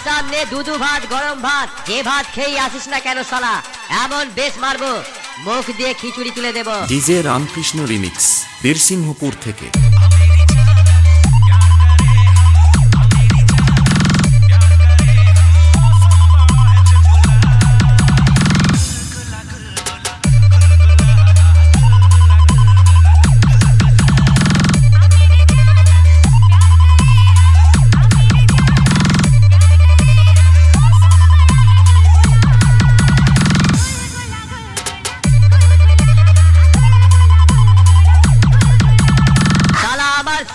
सामने दूधू भात गरम भात जे भात खेয়ে আসিস না কেন শালা এমন বেশ মারবো মুখ দিয়ে খিচুড়ি তুলে দেব। ডিজে রামকৃষ্ণ রিমিক্স বীরসিংহপুর থেকে।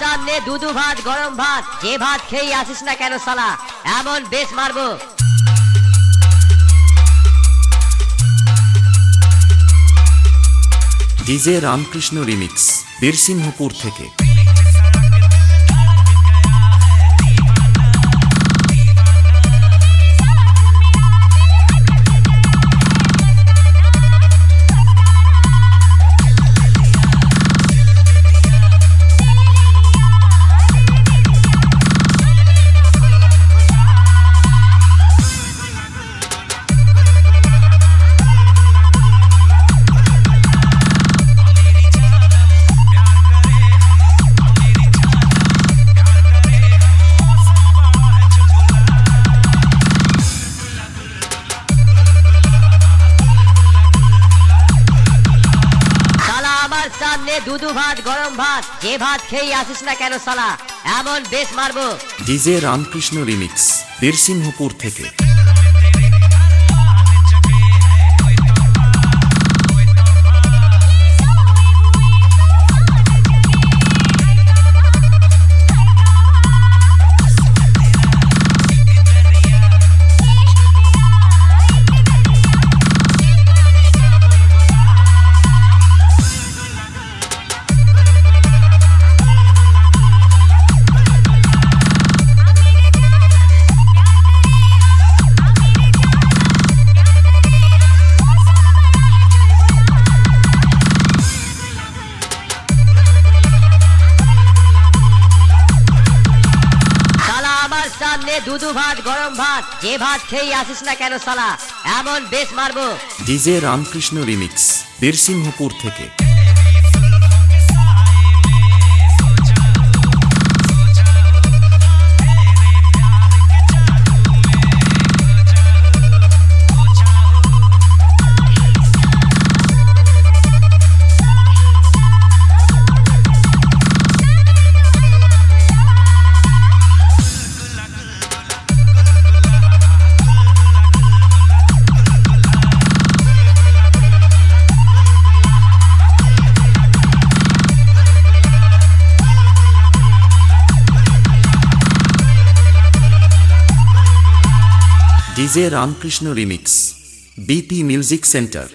सामने दूधू भात गरम भात जे भात खेয়ে আসিস না কেন শালা এমন বেশ মারবো। ডিজে রামকৃষ্ণ রিমিক্স বীরসিংহপুর থেকে। सामने दूधू भात गरम भात जे भात খেয়ে আসিস না কেন শালা এমন বেশ মারবো। ডিজে রামকৃষ্ণ রিমিক্স বীরসিংহপুর থেকে। सामने दूधू भात गरम भात जे भात খেয়ে আসিস না কেন শালা এমন বেশ মারবো। ডিজে রামকৃষ্ণ রিমিক্স বীরসিংহপুর থেকে। DJ Ramakrishna remix BP music centre.